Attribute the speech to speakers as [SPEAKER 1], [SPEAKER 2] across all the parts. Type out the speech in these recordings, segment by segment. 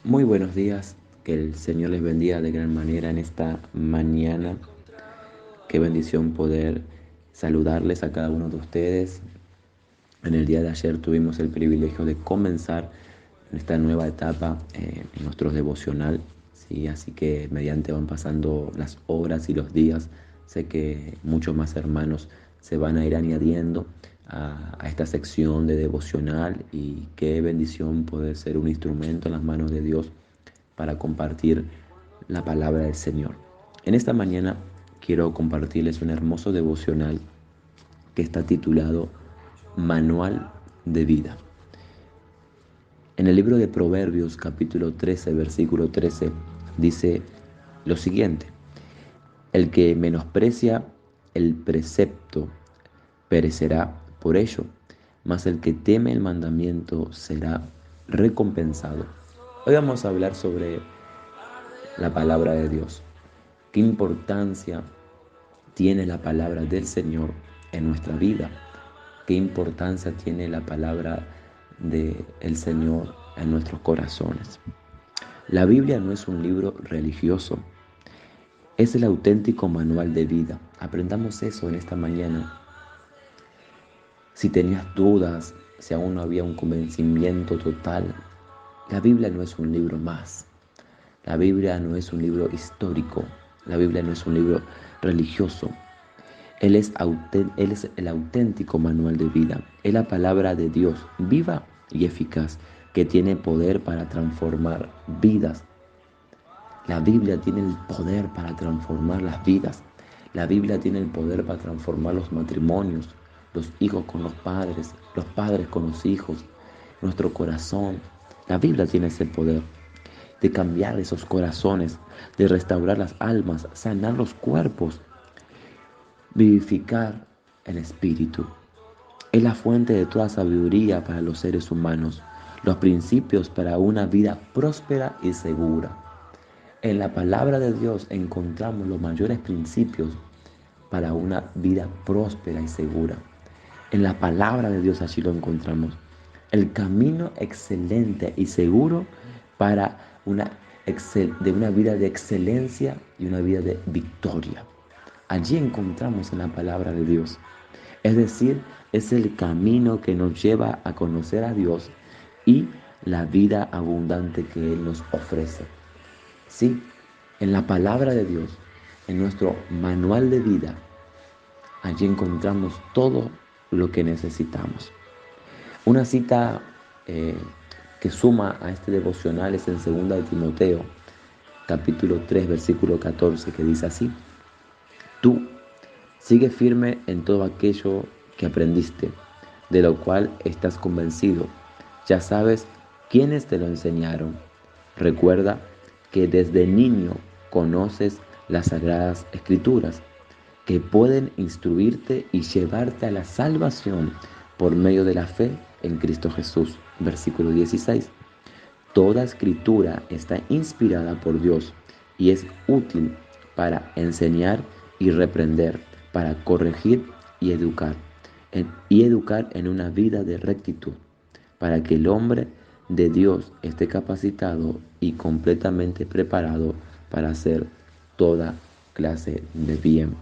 [SPEAKER 1] Muy buenos días, que el Señor les bendiga de gran manera en esta mañana. Qué bendición poder saludarles a cada uno de ustedes. En el día de ayer tuvimos el privilegio de comenzar esta nueva etapa en nuestro devocional, ¿sí? Así que mediante van pasando las horas y los días, sé que muchos más hermanos se van a ir añadiendo a esta sección de devocional y qué bendición poder ser un instrumento en las manos de Dios para compartir la palabra del Señor. En esta mañana quiero compartirles un hermoso devocional que está titulado Manual de Vida. En el libro de Proverbios capítulo 13, versículo 13, dice lo siguiente: el que menosprecia el precepto perecerá por ello, mas el que teme el mandamiento será recompensado. Hoy vamos a hablar sobre la palabra de Dios. ¿Qué importancia tiene la palabra del Señor en nuestra vida? ¿Qué importancia tiene la palabra del Señor en nuestros corazones? La Biblia no es un libro religioso, es el auténtico manual de vida. Aprendamos eso en esta mañana. Si tenías dudas, si aún no había un convencimiento total, la Biblia no es un libro más. La Biblia no es un libro histórico. La Biblia no es un libro religioso. Él es el auténtico manual de vida. Es la palabra de Dios, viva y eficaz, que tiene poder para transformar vidas. La Biblia tiene el poder para transformar las vidas. La Biblia tiene el poder para transformar los matrimonios, los hijos con los padres con los hijos, nuestro corazón. La Biblia tiene ese poder de cambiar esos corazones, de restaurar las almas, sanar los cuerpos, vivificar el espíritu. Es la fuente de toda sabiduría para los seres humanos, los principios para una vida próspera y segura. En la palabra de Dios encontramos los mayores principios para una vida próspera y segura. En la palabra de Dios allí lo encontramos. El camino excelente y seguro para una vida de excelencia y una vida de victoria. Allí encontramos en la palabra de Dios. Es decir, es el camino que nos lleva a conocer a Dios y la vida abundante que Él nos ofrece. Sí, en la palabra de Dios, en nuestro manual de vida, allí encontramos todo lo que necesitamos. Una cita que suma a este devocional es en 2 de Timoteo, capítulo 3, versículo 14, que dice así: tú sigue firme en todo aquello que aprendiste, de lo cual estás convencido. Ya sabes quiénes te lo enseñaron. Recuerda que desde niño conoces las sagradas escrituras, que pueden instruirte y llevarte a la salvación por medio de la fe en Cristo Jesús. Versículo 16. Toda escritura está inspirada por Dios y es útil para enseñar y reprender, para corregir y educar en una vida de rectitud, para que el hombre de Dios esté capacitado y completamente preparado para hacer toda clase de bien.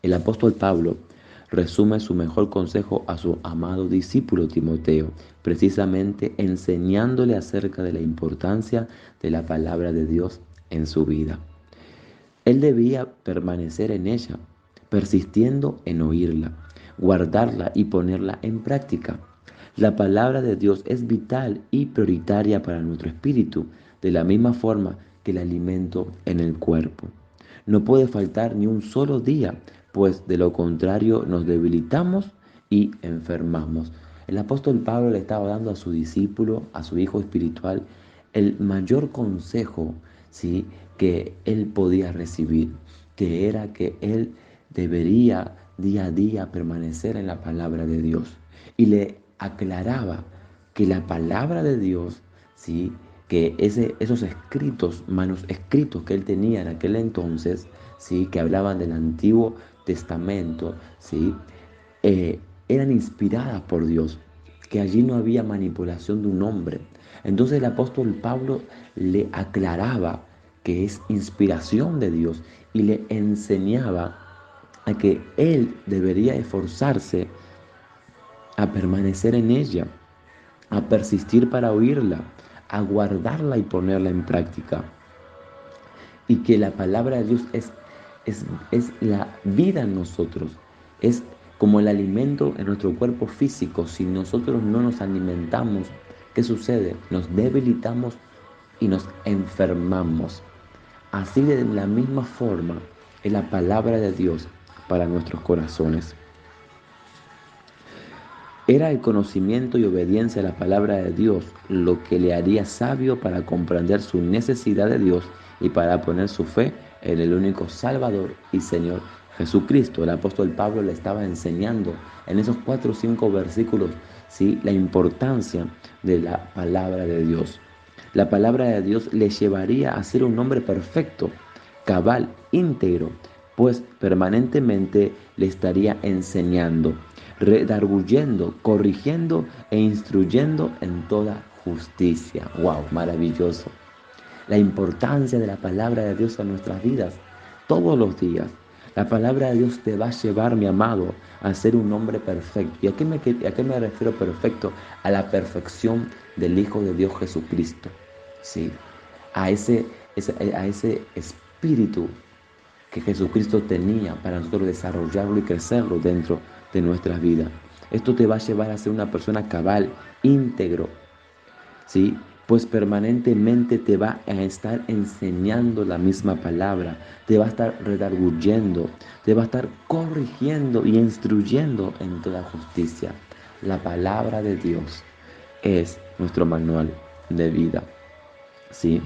[SPEAKER 1] El apóstol Pablo resume su mejor consejo a su amado discípulo Timoteo, precisamente enseñándole acerca de la importancia de la palabra de Dios en su vida. Él debía permanecer en ella, persistiendo en oírla, guardarla y ponerla en práctica. La palabra de Dios es vital y prioritaria para nuestro espíritu, de la misma forma que el alimento en el cuerpo. No puede faltar ni un solo día, pues de lo contrario nos debilitamos y enfermamos. El apóstol Pablo le estaba dando a su discípulo, a su hijo espiritual, el mayor consejo, ¿sí?, que él podía recibir, que era que él debería día a día permanecer en la palabra de Dios. Y le aclaraba que la palabra de Dios, ¿sí?, que esos escritos, manuscritos que él tenía en aquel entonces, ¿sí?, que hablaban del Antiguo Testamento, ¿sí?, eh, eran inspiradas por Dios, que allí no había manipulación de un hombre. Entonces el apóstol Pablo le aclaraba que es inspiración de Dios y le enseñaba a que él debería esforzarse a permanecer en ella, a persistir para oírla, a guardarla y ponerla en práctica. Y que la palabra de Dios es la vida en nosotros, es como el alimento en nuestro cuerpo físico. Si nosotros no nos alimentamos, ¿qué sucede? Nos debilitamos y nos enfermamos. Así de la misma forma es la palabra de Dios para nuestros corazones. Era el conocimiento y obediencia a la palabra de Dios lo que le haría sabio para comprender su necesidad de Dios y para poner su fe en el único Salvador y Señor Jesucristo. El apóstol Pablo le estaba enseñando en esos 4 o 5 versículos, ¿sí?, la importancia de la palabra de Dios. La palabra de Dios le llevaría a ser un hombre perfecto, cabal, íntegro, pues permanentemente le estaría enseñando, redarguyendo, corrigiendo e instruyendo en toda justicia. ¡Wow! Maravilloso. La importancia de la palabra de Dios en nuestras vidas todos los días. La palabra de Dios te va a llevar, mi amado, a ser un hombre perfecto. ¿Y a qué me refiero perfecto? A la perfección del Hijo de Dios Jesucristo. ¿Sí? A ese espíritu que Jesucristo tenía para nosotros desarrollarlo y crecerlo dentro de nuestras vidas. Esto te va a llevar a ser una persona cabal, íntegro, ¿sí? Pues permanentemente te va a estar enseñando la misma palabra, te va a estar redarguyendo, te va a estar corrigiendo y instruyendo en toda justicia. La palabra de Dios es nuestro manual de vida, ¿sí?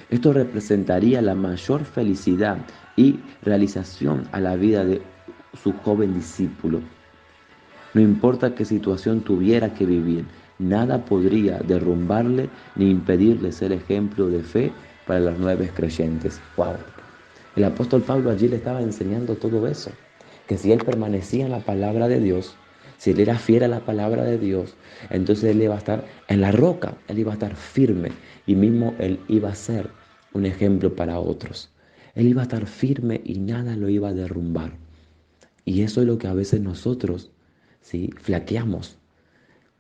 [SPEAKER 1] Esto representaría la mayor felicidad y realización a la vida de su joven discípulo. No importa qué situación tuviera que vivir, nada podría derrumbarle ni impedirle ser ejemplo de fe para los nuevos creyentes. ¡Wow! El apóstol Pablo allí le estaba enseñando todo eso, que si él permanecía en la palabra de Dios, si él era fiel a la palabra de Dios, entonces él iba a estar en la roca, él iba a estar firme y mismo él iba a ser un ejemplo para otros. Él iba a estar firme y nada lo iba a derrumbar. Y eso es lo que a veces nosotros, ¿sí?, flaqueamos,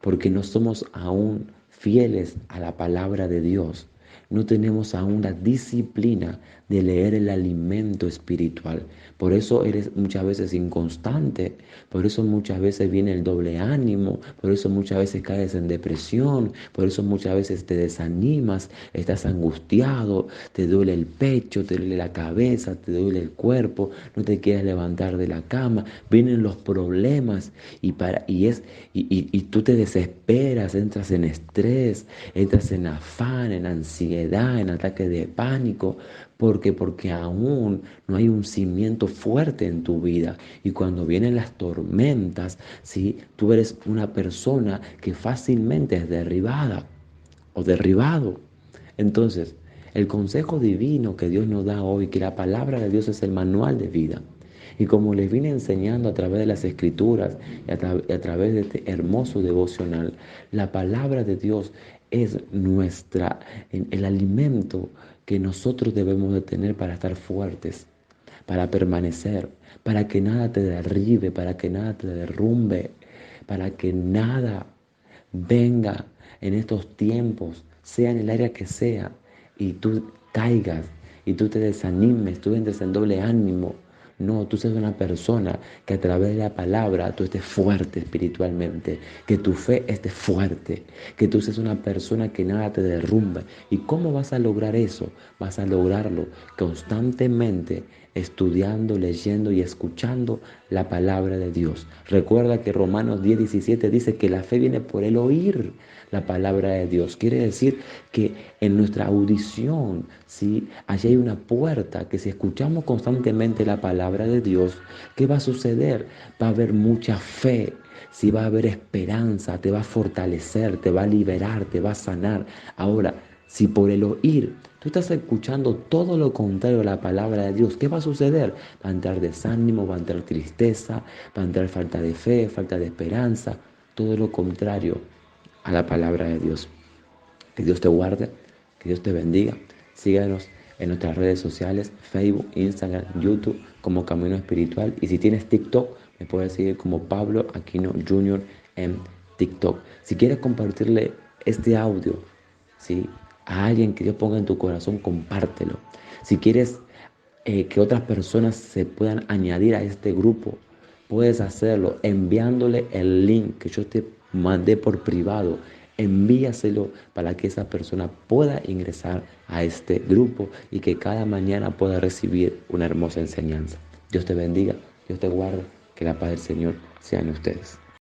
[SPEAKER 1] porque no somos aún fieles a la palabra de Dios. No tenemos aún la disciplina de leer el alimento espiritual. Por eso eres muchas veces inconstante, por eso muchas veces viene el doble ánimo, por eso muchas veces caes en depresión, por eso muchas veces te desanimas, estás angustiado, te duele el pecho, te duele la cabeza, te duele el cuerpo, no te quieres levantar de la cama, vienen los problemas y tú te desesperas, entras en estrés, entras en afán, en ansiedad, en ataque de pánico. Porque aún no hay un cimiento fuerte en tu vida. Y cuando vienen las tormentas, ¿sí?, tú eres una persona que fácilmente es derribada o derribado. Entonces, el consejo divino que Dios nos da hoy, que la palabra de Dios es el manual de vida. Y como les vine enseñando a través de las escrituras y a través de este hermoso devocional, la palabra de Dios es el alimento que nosotros debemos de tener para estar fuertes, para permanecer, para que nada te derribe, para que nada te derrumbe, para que nada venga en estos tiempos, sea en el área que sea, y tú caigas, y tú te desanimes, tú entres en doble ánimo. No, tú seas una persona que a través de la palabra tú estés fuerte espiritualmente, que tu fe esté fuerte, que tú seas una persona que nada te derrumbe. ¿Y cómo vas a lograr eso? Vas a lograrlo constantemente estudiando, leyendo y escuchando la palabra de Dios. Recuerda que Romanos 10:17 dice que la fe viene por el oír la palabra de Dios. Quiere decir que en nuestra audición, ¿sí?, allí hay una puerta que si escuchamos constantemente la palabra de Dios, ¿qué va a suceder? Va a haber mucha fe. Si va a haber esperanza, te va a fortalecer, te va a liberar, te va a sanar. Ahora, si por el oír tú estás escuchando todo lo contrario a la palabra de Dios, ¿qué va a suceder? Va a entrar desánimo, va a entrar tristeza, va a entrar falta de fe, falta de esperanza, todo lo contrario a la palabra de Dios. Que Dios te guarde, Que Dios te bendiga. Síganos en nuestras redes sociales, Facebook, Instagram, YouTube, como Camino Espiritual. Y si tienes TikTok, me puedes seguir como Pablo Aquino Jr. en TikTok. Si quieres compartirle este audio, ¿sí?, a alguien que Dios ponga en tu corazón, compártelo. Si quieres que otras personas se puedan añadir a este grupo, puedes hacerlo enviándole el link que yo te mandé por privado. Envíaselo para que esa persona pueda ingresar a este grupo y que cada mañana pueda recibir una hermosa enseñanza. Dios te bendiga, Dios te guarde, que la paz del Señor sea en ustedes.